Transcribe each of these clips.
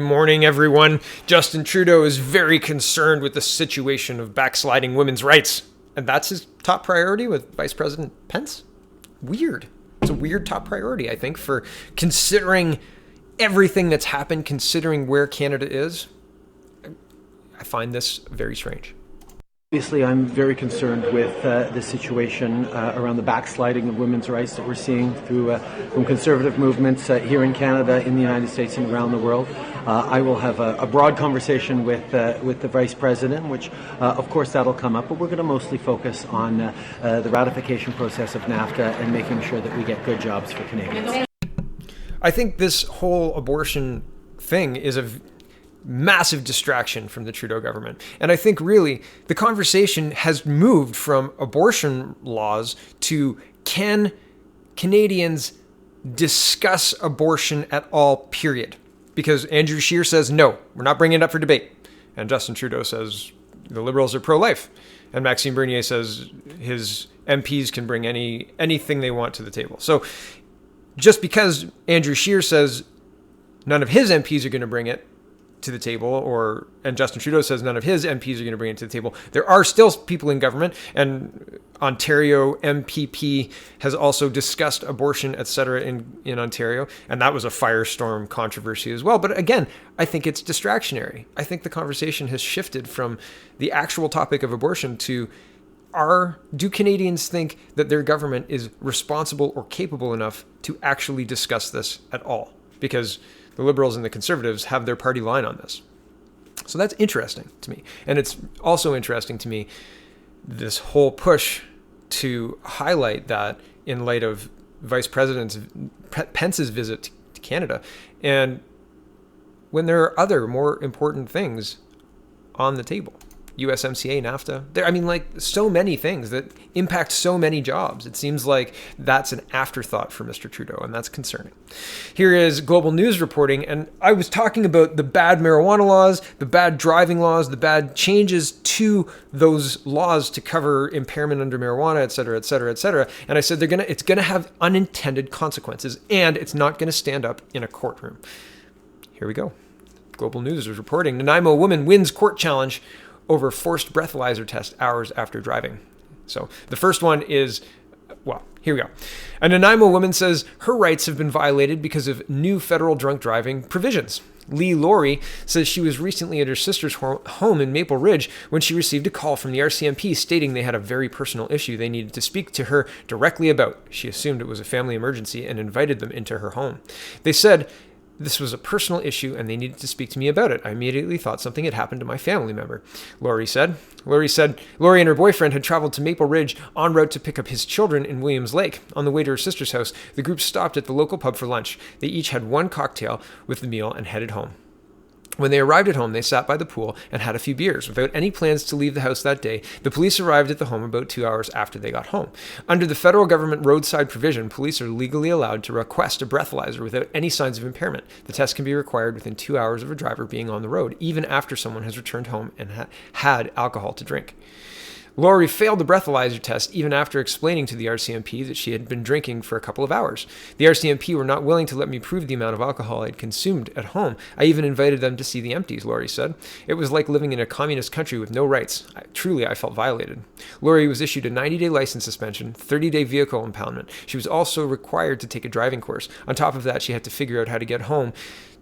Morning, everyone. Justin Trudeau is very concerned with the situation of backsliding women's rights. And that's his top priority with Vice President Pence? Weird. It's a weird top priority, I think, for considering everything that's happened, considering where Canada is. I find this very strange. Obviously, I'm very concerned with the situation around the backsliding of women's rights that we're seeing from conservative movements here in Canada, in the United States, and around the world. I will have a broad conversation with the Vice President, which, of course, that'll come up, but we're going to mostly focus on the ratification process of NAFTA and making sure that we get good jobs for Canadians. I think this whole abortion thing is a massive distraction from the Trudeau government. And I think really the conversation has moved from abortion laws to can Canadians discuss abortion at all, period. Because Andrew Scheer says, no, we're not bringing it up for debate. And Justin Trudeau says the Liberals are pro-life. And Maxime Bernier says his MPs can bring anything they want to the table. So just because Andrew Scheer says none of his MPs are going to bring it to the table, and Justin Trudeau says none of his MPs are going to bring it to the table, there are still people in government, and Ontario MPP has also discussed abortion, etc. in Ontario, and that was a firestorm controversy as well. But again, I think it's distractionary. I think the conversation has shifted from the actual topic of abortion to do Canadians think that their government is responsible or capable enough to actually discuss this at all? Because the Liberals and the Conservatives have their party line on this. So that's interesting to me. And it's also interesting to me, this whole push to highlight that in light of Vice President Pence's visit to Canada. And when there are other more important things on the table. USMCA, NAFTA. So many things that impact so many jobs. It seems like that's an afterthought for Mr. Trudeau, and that's concerning. Here is Global News reporting, and I was talking about the bad marijuana laws, the bad driving laws, the bad changes to those laws to cover impairment under marijuana, et cetera, et cetera, et cetera. And I said it's going to have unintended consequences, and it's not going to stand up in a courtroom. Here we go. Global News is reporting, Nanaimo woman wins court challenge over forced breathalyzer test hours after driving. So the first one is, here we go. A Nanaimo woman says her rights have been violated because of new federal drunk driving provisions. Lee Laurie says she was recently at her sister's home in Maple Ridge when she received a call from the RCMP stating they had a very personal issue they needed to speak to her directly about. She assumed it was a family emergency and invited them into her home. They said this was a personal issue and they needed to speak to me about it. I immediately thought something had happened to my family member, Laurie said. Laurie and her boyfriend had traveled to Maple Ridge en route to pick up his children in Williams Lake. On the way to her sister's house, the group stopped at the local pub for lunch. They each had one cocktail with the meal and headed home. When they arrived at home, they sat by the pool and had a few beers. Without any plans to leave the house that day, the police arrived at the home about 2 hours after they got home. Under the federal government roadside provision, police are legally allowed to request a breathalyzer without any signs of impairment. The test can be required within 2 hours of a driver being on the road, even after someone has returned home and had alcohol to drink. Laurie failed the breathalyzer test even after explaining to the RCMP that she had been drinking for a couple of hours. The RCMP were not willing to let me prove the amount of alcohol I had consumed at home. I even invited them to see the empties, Laurie said. It was like living in a communist country with no rights. I felt violated. Laurie was issued a 90-day license suspension, 30-day vehicle impoundment. She was also required to take a driving course. On top of that, she had to figure out how to get home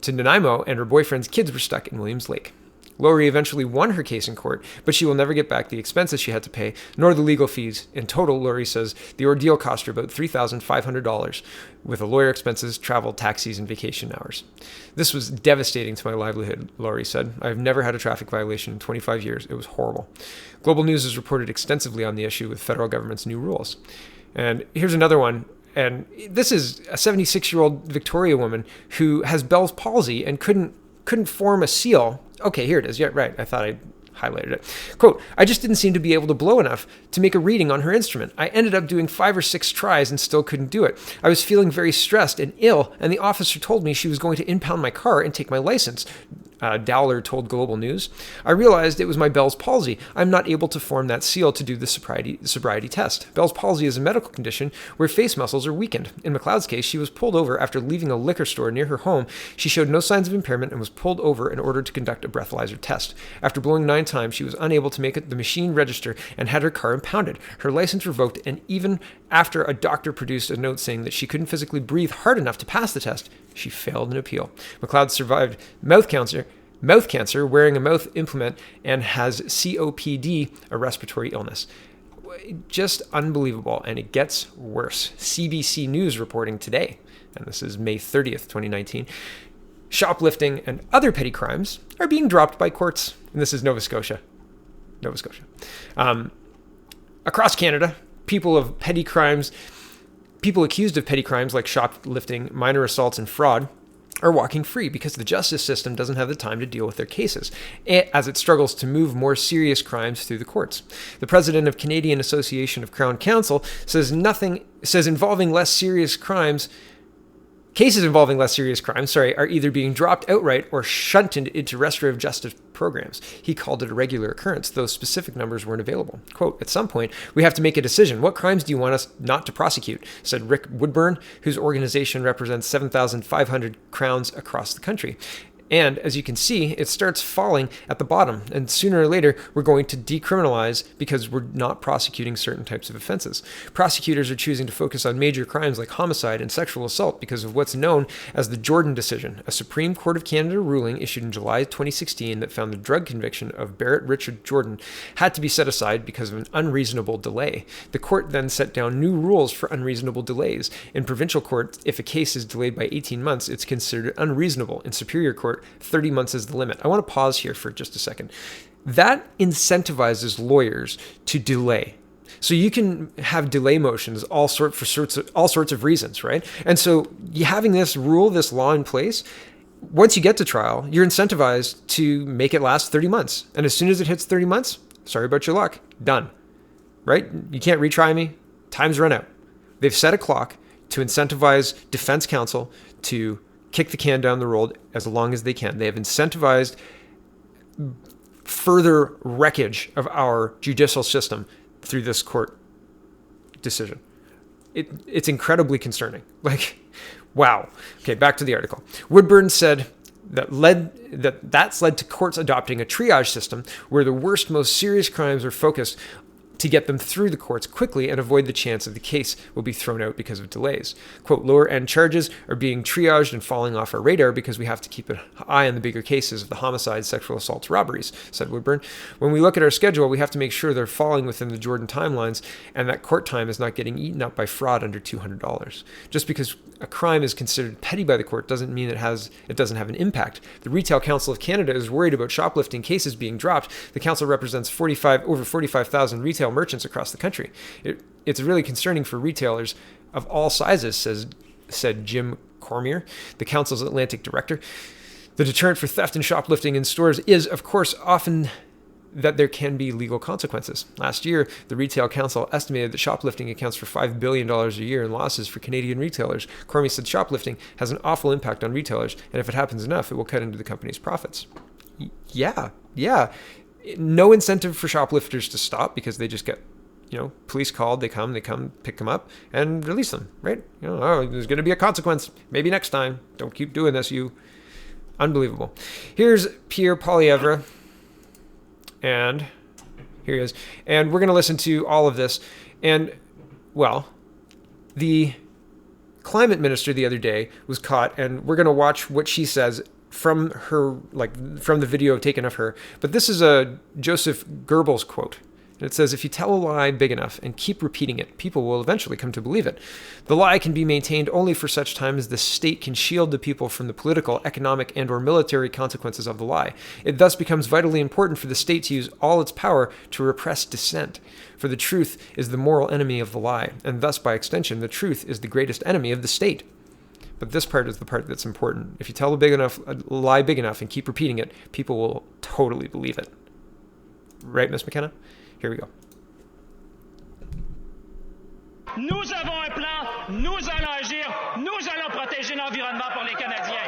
to Nanaimo, and her boyfriend's kids were stuck in Williams Lake. Laurie eventually won her case in court, but she will never get back the expenses she had to pay, nor the legal fees. In total, Laurie says the ordeal cost her about $3,500 with the lawyer expenses, travel, taxis, and vacation hours. This was devastating to my livelihood, Laurie said. I have never had a traffic violation in 25 years. It was horrible. Global News has reported extensively on the issue with federal government's new rules. And here's another one. And this is a 76-year-old Victoria woman who has Bell's palsy and couldn't form a seal. Okay, here it is. Yeah, right. I thought I highlighted it. Quote, I just didn't seem to be able to blow enough to make a reading on her instrument. I ended up doing 5 or 6 tries and still couldn't do it. I was feeling very stressed and ill, and the officer told me she was going to impound my car and take my license. Dowler told Global News. I realized it was my Bell's palsy. I'm not able to form that seal to do the sobriety test. Bell's palsy is a medical condition where face muscles are weakened. In McLeod's case, she was pulled over after leaving a liquor store near her home. She showed no signs of impairment and was pulled over in order to conduct a breathalyzer test. After blowing 9 times, she was unable to make the machine register and had her car impounded, her license revoked, and even after a doctor produced a note saying that she couldn't physically breathe hard enough to pass the test, she failed an appeal. McLeod survived mouth cancer, wearing a mouth implant, and has COPD, a respiratory illness. Just unbelievable, and it gets worse. CBC News reporting today, and this is May 30th, 2019, shoplifting and other petty crimes are being dropped by courts. And this is Nova Scotia. Across Canada, people accused of petty crimes like shoplifting, minor assaults, and fraud are walking free because the justice system doesn't have the time to deal with their cases, as it struggles to move more serious crimes through the courts. The president of Canadian Association of Crown Counsel says cases involving less serious crimes, are either being dropped outright or shunted into restorative justice programs. He called it a regular occurrence, though specific numbers weren't available. Quote, at some point, we have to make a decision. What crimes do you want us not to prosecute? Said Rick Woodburn, whose organization represents 7,500 crowns across the country. And as you can see, it starts falling at the bottom. And sooner or later, we're going to decriminalize because we're not prosecuting certain types of offenses. Prosecutors are choosing to focus on major crimes like homicide and sexual assault because of what's known as the Jordan decision, a Supreme Court of Canada ruling issued in July 2016 that found the drug conviction of Barrett Richard Jordan had to be set aside because of an unreasonable delay. The court then set down new rules for unreasonable delays. In provincial court, if a case is delayed by 18 months, it's considered unreasonable. In Superior Court, 30 months is the limit. I want to pause here for just a second. That incentivizes lawyers to delay. So you can have delay motions all sorts of reasons, right? And so having this rule, this law in place, once you get to trial, you're incentivized to make it last 30 months. And as soon as it hits 30 months, sorry about your luck, done, right? You can't retry me. Time's run out. They've set a clock to incentivize defense counsel to kick the can down the road as long as they can. They have incentivized further wreckage of our judicial system through this court decision. It's incredibly concerning. Like, wow. Okay, back to the article. Woodburn said that's led to courts adopting a triage system where the worst, most serious crimes are focused to get them through the courts quickly and avoid the chance of the case will be thrown out because of delays. Quote, lower end charges are being triaged and falling off our radar because we have to keep an eye on the bigger cases of the homicides, sexual assaults, robberies, said Woodburn. When we look at our schedule, we have to make sure they're falling within the Jordan timelines and that court time is not getting eaten up by fraud under $200. Just because a crime is considered petty by the court doesn't mean it doesn't have an impact. The Retail Council of Canada is worried about shoplifting cases being dropped. The council represents over 45,000 retail merchants across the country. It's really concerning for retailers of all sizes, said Jim Cormier, the council's Atlantic director. The deterrent for theft and shoplifting in stores is, of course, often that there can be legal consequences. Last year, the Retail Council estimated that shoplifting accounts for $5 billion a year in losses for Canadian retailers. Cormier said shoplifting has an awful impact on retailers, and if it happens enough, it will cut into the company's profits. Yeah. No incentive for shoplifters to stop because they just get, police called, they come, pick them up and release them, right? There's going to be a consequence. Maybe next time. Don't keep doing this, you. Unbelievable. Here's Pierre Poilievre, and here he is. And we're going to listen to all of this. And, well, the climate minister the other day was caught, and we're going to watch what she says from the video taken of her. But this is a Joseph Goebbels quote. And it says, if you tell a lie big enough and keep repeating it, people will eventually come to believe it. The lie can be maintained only for such time as the state can shield the people from the political, economic, and or military consequences of the lie. It thus becomes vitally important for the state to use all its power to repress dissent. For the truth is the moral enemy of the lie, and thus, by extension, the truth is the greatest enemy of the state. But this part is the part that's important. If you tell a lie big enough and keep repeating it, people will totally believe it. Right, Miss Mckenna? Here we go. Nous avons un plan, nous allons agir, nous allons protéger l'environnement pour les Canadiens.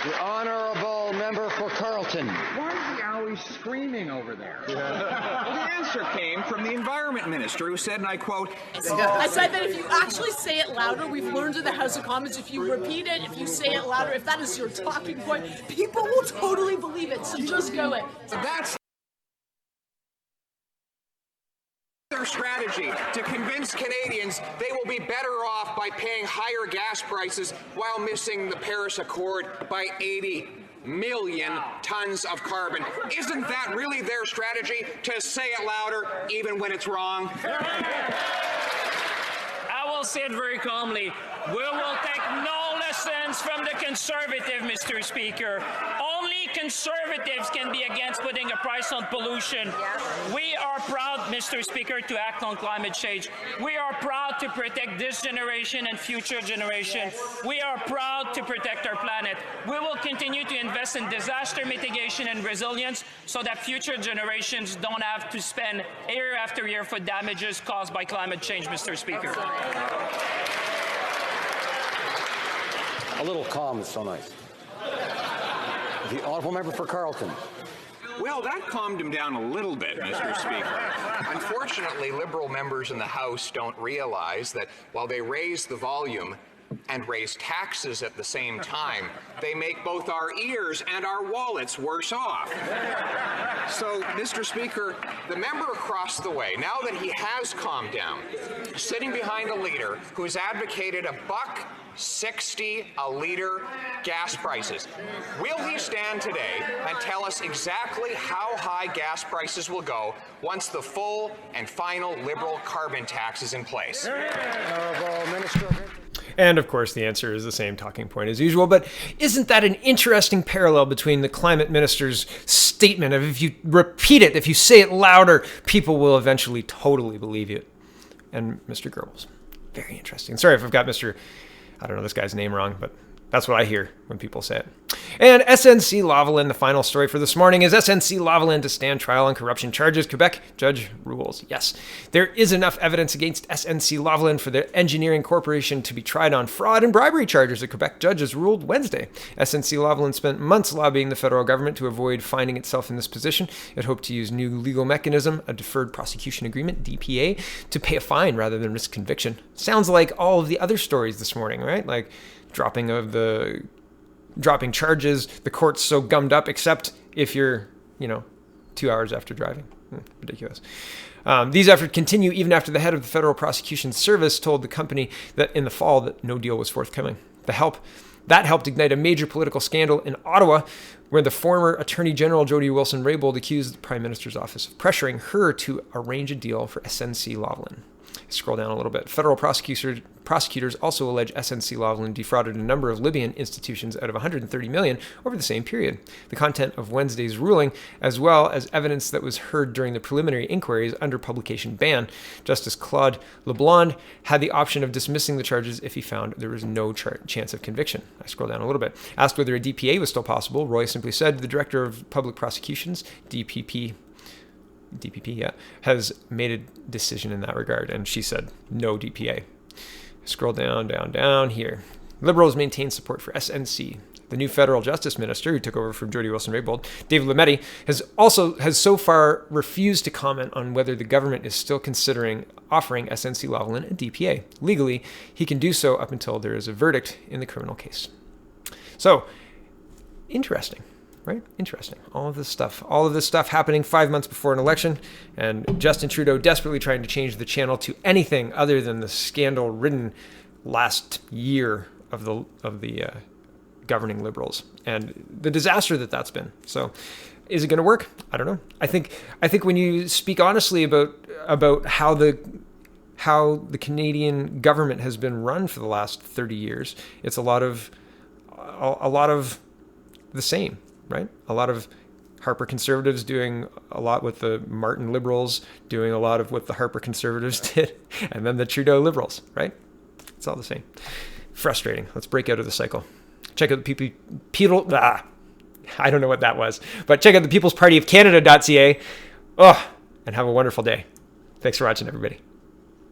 The honourable member for Carleton. Why is he always screaming over there? Well, the answer came from the Environment Minister, who said, and I quote, I said that if you actually say it louder, we've learned in the House of Commons, if you repeat it, if you say it louder, if that is your talking point, people will totally believe it, so just go it. that's their strategy to convince Canadians they will be better off by paying higher gas prices while missing the Paris Accord by 80 million tons of carbon. Isn't that really their strategy, to say it louder even when it's wrong? I will say it very calmly. We will take no lessons from the Conservative, Mr. Speaker. Only Conservatives can be against putting a price on pollution. We are proud, Mr. Speaker, to act on climate change. We are proud to protect this generation and future generations. We are proud to protect our planet. We will continue to invest in disaster mitigation and resilience so that future generations don't have to spend year after year for damages caused by climate change, Mr. Speaker. A little calm is so nice. The honourable member for Carleton. Well, that calmed him down a little bit, Mr. Speaker. Unfortunately, Liberal members in the House don't realize that while they raise the volume and raise taxes at the same time, they make both our ears and our wallets worse off. So, Mr. Speaker, the member across the way, now that he has calmed down, sitting behind a leader who's advocated $1.60 a litre gas prices. Will he stand today and tell us exactly how high gas prices will go once the full and final Liberal carbon tax is in place? Honourable Minister of... And of course, the answer is the same talking point as usual. But isn't that an interesting parallel between the climate minister's statement of if you repeat it, if you say it louder, people will eventually totally believe you, and Mr. Goebbels? Very interesting. Sorry if I've got I don't know this guy's name wrong, but that's what I hear when people say it. And SNC Lavalin, the final story for this morning is SNC Lavalin to stand trial on corruption charges. Quebec judge rules yes. There is enough evidence against SNC Lavalin for the engineering corporation to be tried on fraud and bribery charges. The Quebec judges ruled Wednesday. SNC Lavalin spent months lobbying the federal government to avoid finding itself in this position. It hoped to use new legal mechanism, a deferred prosecution agreement, DPA, to pay a fine rather than risk conviction. Sounds like all of the other stories this morning, right? Like dropping charges, the court's so gummed up, except if you're, 2 hours after driving. Ridiculous. These efforts continue even after the head of the Federal Prosecution Service told the company that in the fall that no deal was forthcoming. That helped ignite a major political scandal in Ottawa, where the former Attorney General Jody Wilson-Raybould accused the Prime Minister's office of pressuring her to arrange a deal for SNC Lavalin. Scroll down a little bit. Federal prosecutors also allege SNC Lavalin defrauded a number of Libyan institutions out of $130 million over the same period. The content of Wednesday's ruling, as well as evidence that was heard during the preliminary inquiries under publication ban. Justice Claude LeBlanc had the option of dismissing the charges if he found there was no chance of conviction. I scroll down a little bit. Asked whether a DPA was still possible, Roy simply said the Director of Public Prosecutions, DPP, has made a decision in that regard, and she said no DPA. Scroll down here. Liberals maintain support for SNC. The new federal justice minister, who took over from Jody Wilson-Raybould, David Lametti, has so far refused to comment on whether the government is still considering offering SNC Lavalin a DPA. Legally, he can do so up until there is a verdict in the criminal case. So, interesting. Right? Interesting. All of this stuff happening 5 months before an election, and Justin Trudeau desperately trying to change the channel to anything other than the scandal-ridden last year of the governing Liberals and the disaster that's been. So, is it going to work? I don't know. I think when you speak honestly about how the Canadian government has been run for the last 30 years, it's a lot of the same. Right? A lot of Harper conservatives doing a lot with the Martin liberals, doing a lot of what the Harper conservatives did, and then the Trudeau liberals, right? It's all the same. Frustrating. Let's break out of the cycle. Check out the I don't know what that was, but check out the People's Party of Canada.ca. And have a wonderful day. Thanks for watching, everybody.